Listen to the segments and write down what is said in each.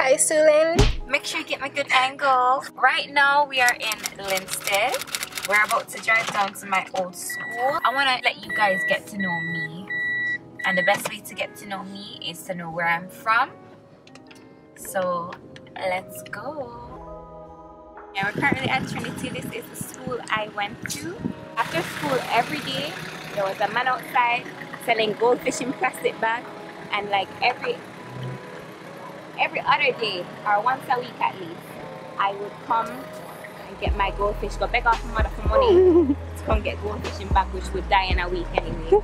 Hi, Suelen. Make sure you get my good angle. Right now we are in Linstead. We're about to drive down to my old school. I want to let you guys get to know me. And the best way to get to know me is to know where I'm from. So let's go. Yeah, we're currently at Trinity. This is the school I went to. After school every day, there was a man outside selling goldfish in plastic bags. And like every other day or once a week at least, I would come and get my goldfish, go beg off my mother for money to come get goldfish in bag, which would die in a week anyway.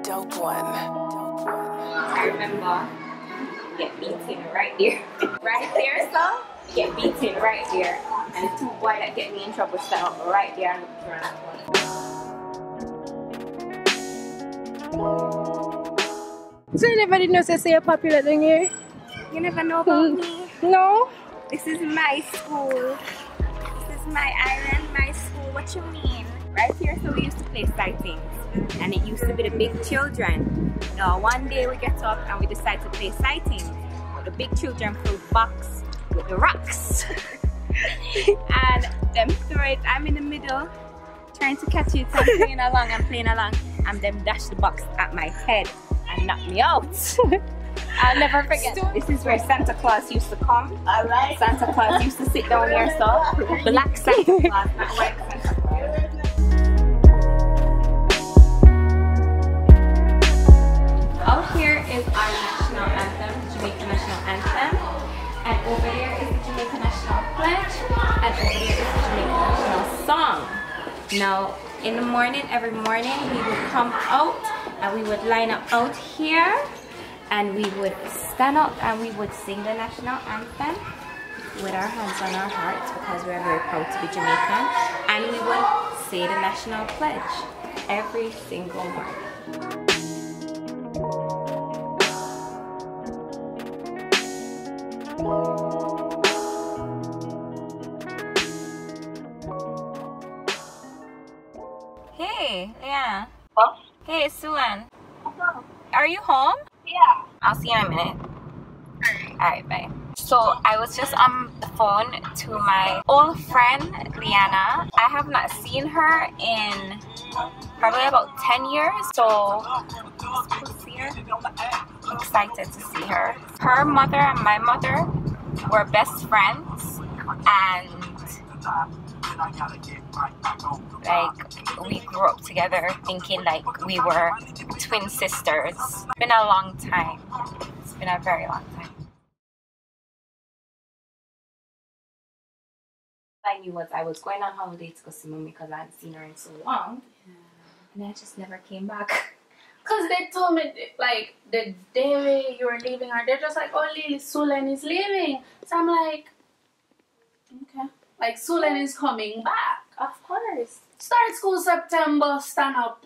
Dope one. I remember get beaten right there. Right there, so get beaten right there. And the two boys that get me in trouble stand up right there and look around. So anybody knows I say you're popular down here? You never know about me. No? This is my school. This is my island, my school. What you mean? Right here, so we used to play sightings. And it used to be the big children. Now one day we get up and we decide to play sightings. But the big children threw box with the rocks. And them throw it, I'm in the middle trying to catch it. I'm playing along, and them dash the box at my head and knock me out. I'll never forget. This is where Santa Claus used to come. Alright. Santa Claus used to sit down here, so black Santa Claus, not white Santa Claus. Out here is our national anthem, the Jamaica national anthem. And over there is the Jamaica national pledge. And over there is the Jamaica national song. Now, in the morning, every morning, we would come out and we would line up out here. And we would stand up and we would sing the national anthem with our hands on our hearts because we're very proud to be Jamaican. And we would say the national pledge every single morning. Hey, yeah. Huh? Hey, Suelen. Hello. Are you home? Yeah. I'll see you in a minute. Alright, bye. So I was just on the phone to my old friend, Liana. I have not seen her in probably about 10 years. So see her. I'm excited to see her. Her mother and my mother were best friends, and like we grew up together thinking like we were twin sisters. It's been a long time. It's been a very long time. All I knew was I was going on holiday to go see Mommy because I hadn't seen her in so long. Yeah. And I just never came back. Because they told me, like, the day you were leaving her, they're just like, oh, Lele, Suelen is leaving. So I'm like, okay. Like, Suelen is coming back. Of course. Start school September, stand up.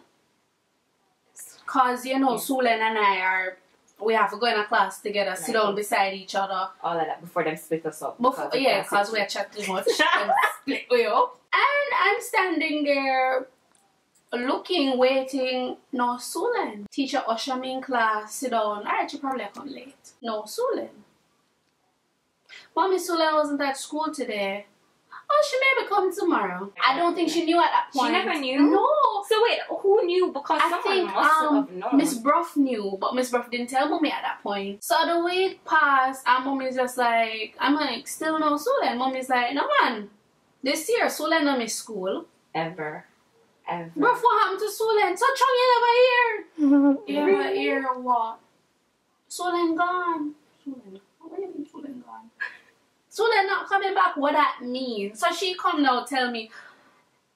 Because, you know, Suelen and I we have to go in a class together, sit down beside each other. All of that before them split us up. Yeah, because we're chatting much and split we up. And I'm standing there looking, waiting. No, Suelen. Teacher usher me in class, sit down. Alright, you probably come late. No, Suelen. Mommy, Suelen wasn't at school today. Oh, she maybe come tomorrow. I don't think she knew at that point. She never knew? No. So wait, who knew? Because I someone think must have known. Miss Bruff knew, but Miss Bruff didn't tell Mommy at that point. So the week passed, and Mommy's just like, I'm like, still no Suelen. Mommy's like, no man, this year Suelen not miss school. Ever. Bruff, what happened to Suelen? So Chung, you never hear. You never hear what? Suelen gone. Suelen, what do you mean Suelen gone? Suelen not coming back, what that means? So she come now tell me,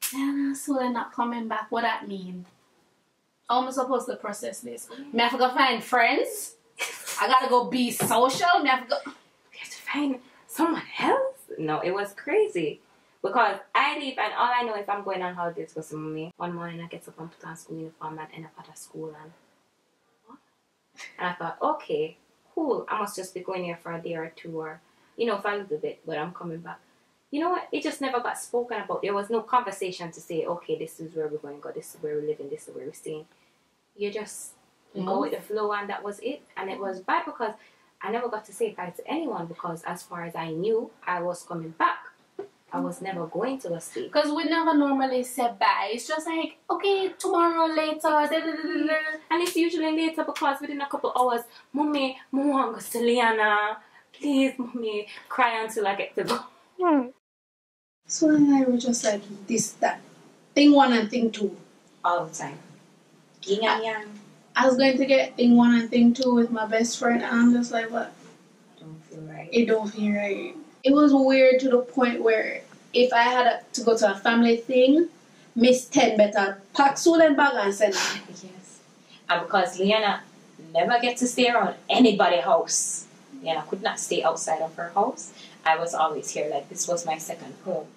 Suelen not coming back, what that mean? How am I supposed to process this? Me have to go find friends. I gotta go be social. Me have to go. We have to find someone else. No, it was crazy. Because I leave and all I know is I'm going on holidays with some mommy. One morning I get up and put on school uniform and end up at a school and what? And I thought, okay, cool. I must just be going here for a day or two or, you know, for a little bit, but I'm coming back. You know what? It just never got spoken about. There was no conversation to say, okay, this is where we're going to go, this is where we're living, this is where we're staying. You just go with the flow and that was it. And it was bad because I never got to say bye to anyone because as far as I knew, I was coming back. I was never going to a stay. Because we never normally say bye. It's just like, okay, tomorrow, later, da, da, da, da, da. And it's usually later because within a couple hours, Mommy, I want to go to Liana. Please, Mommy, cry until I get to go. So then I was just like this, that. Thing one and thing two. All the time. Yin and yang. I was going to get thing one and thing two with my best friend and I'm just like, what? Don't feel right. It don't feel right. It was weird to the point where if I had to go to a family thing, Miss 10 better pack Suelen bag and send her. Yes. And because Liana never get to stay around anybody's house. Liana could not stay outside of her house. I was always here. Like, this was my second home.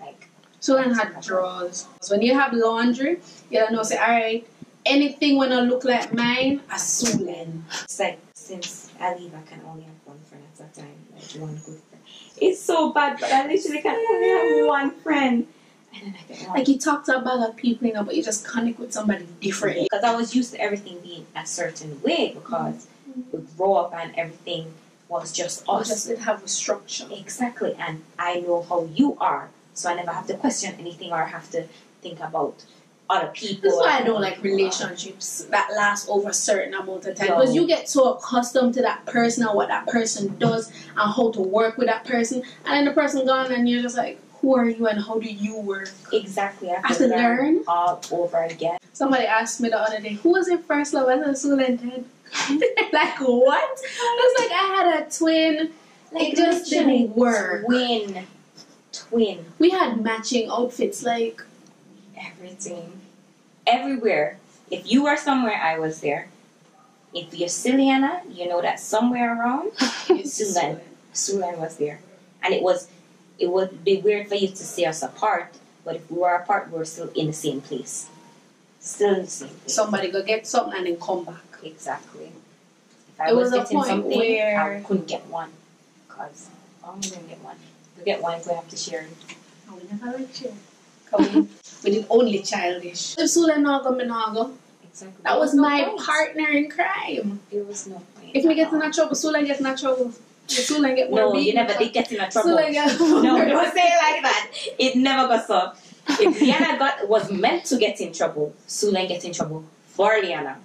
Like, Suelen had drawers. So when you have laundry, you don't know, say, alright, anything when I look like mine, a Suelen. It's like, since I leave, I can only have one friend at a time. Like, one good friend. It's so bad, but I literally can only have one friend. And then I get one. Like, you talk to a bag of people, you know, but you just connect with somebody different. Because I was used to everything being a certain way because we grew up and everything was just us. We just didn't have a structure. Exactly. And I know how you are. So I never have to question anything or have to think about other people. That's why I don't like relationships that last over a certain amount of time. Because you get so accustomed to that person and what that person does and how to work with that person. And then the person gone and you're just like, who are you and how do you work? Exactly. I have to learn all over again. Somebody asked me the other day, who was your first love? I said, suelentenn. Like, what? It's like I had a twin. Like, it just didn't work. Twin. We had matching outfits, like everything. Everywhere. If you were somewhere, I was there. If you're Siliana, you know that somewhere around, Suelen was there. And it would be weird for you to see us apart, but if we were apart, we were still in the same place. Still in the same place. Somebody go get something and then come back. Exactly. If I was getting something, I couldn't get one. Because I'm going to get one. To get one, we have to share it. Oh, we never like share. We did only childish. If Suelen not go, me not go. Exactly. That was my partner in crime. There was no point. If me get in a trouble, Suelen get in a trouble. Suelen get more beat. You never did get in a trouble. Suelen get no, don't say it like that. It never got so. If Liana was meant to get in trouble, Suelen get in trouble for Liana.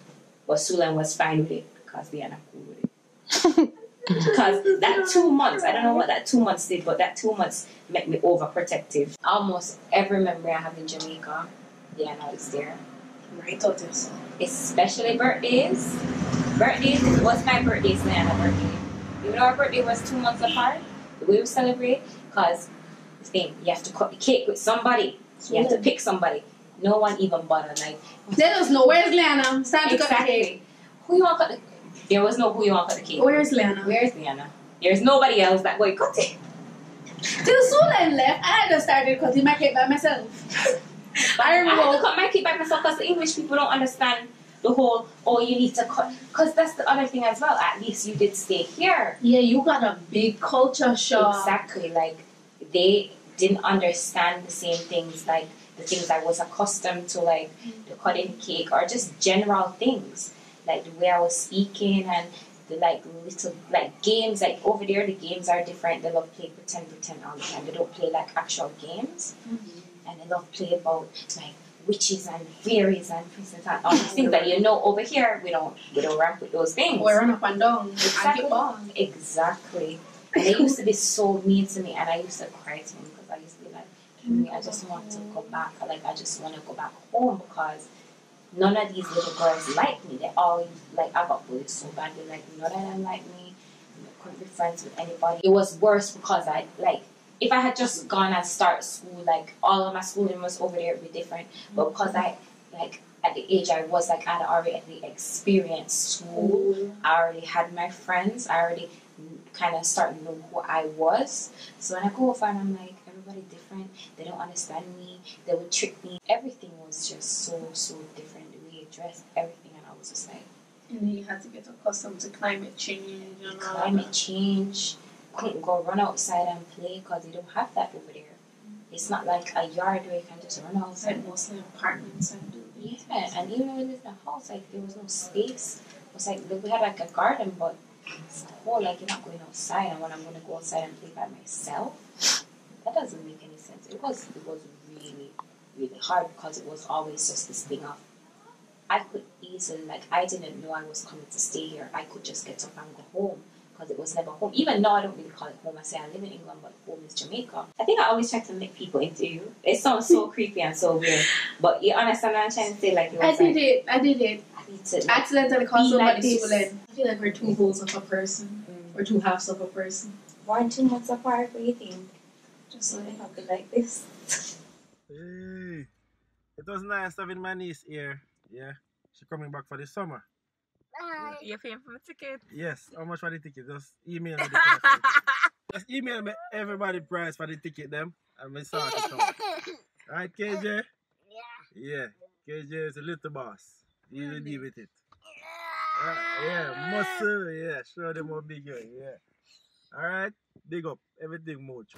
But Suelen was fine with it because Liana cool with it. Because that 2 months, I don't know what that 2 months did, but that 2 months made me overprotective. Almost every memory I have in Jamaica, Liana is there. Right out there, so. Especially birthdays. Birthdays, it was my birthday, it's Liana's birthday. Even though our birthday was 2 months apart, the way we celebrate, because the thing, you have to cut the cake with somebody. You have to pick somebody. No one even bothered. Like, they just know, where's Liana? It's time to cut the cake. Who you want to cut the cake? There was no who you want to cut the cake. Where's Liana? Where's Liana? There's nobody else that going to cut it. Till Suelen left, I just started cutting my cake by myself. I had to cut my cake by myself because the English people don't understand the whole, oh, you need to cut. Because that's the other thing as well. At least you did stay here. Yeah, you got a big culture shock. Exactly. Like, they didn't understand the same things, like the things I was accustomed to, like the cutting cake or just general things. Like the way I was speaking and the like little like games, like over there the games are different. They love play pretend all the time. They don't play like actual games. And they love play about like witches and fairies and princesses and all these things that you know over here we don't ramp with those things. We run up and down. Exactly. And they used to be so mean to me and I used to cry to them because I used to be like, I just want to go back. Like I just want to go back home because none of these little girls like me. They all, like, I got bullied so badly. Like, none of them like me. I couldn't be friends with anybody. It was worse because I, like, if I had just gone and started school, like, all of my schooling was over there, it would be different. But because I at the age I was, like, I'd already experienced school. I already had my friends. I already kind of started to know who I was. So when I go over and I'm like, everybody different. They don't understand me. They would trick me. Everything was just so different. The way you dressed, everything, and I was just like. And then you had to get accustomed to climate change. And climate change. Couldn't go run outside and play because they don't have that over there. It's not like a yard where you can just run outside. Like mostly apartments and buildings. Yeah, and even when we lived in a house, like there was no space. It was like we had like a garden, but it's cold. Like you're not going outside, and when I'm gonna go outside and play by myself, that doesn't make any sense. It was really hard because it was always just this thing of I could easily, like, I didn't know I was coming to stay here. I could just get up and go home because it was never home. Even now, I don't really call it home. I say I live in England, but home is Jamaica. I think I always try to make people into you. It sounds so creepy and so weird, but you understand what I'm trying to say? Like, it was I did it. I need to like, accidentally call somebody like Suelen. I feel like we're two wholes of a person, or two halves of a person. 1 2 months apart. What do you think? Just so they Happy like this. Hey, it was nice having my niece here. Yeah, she coming back for the summer. You're paying for the ticket? Yes. How much for the ticket? Just email me the price. For the ticket. Just email me everybody price for the ticket them, and we sort it out. Right, KJ? Yeah. KJ is a little boss. You will deal with it. Yeah, muscle. Yeah, show them how big you are. Yeah. All right. Big up. Everything much.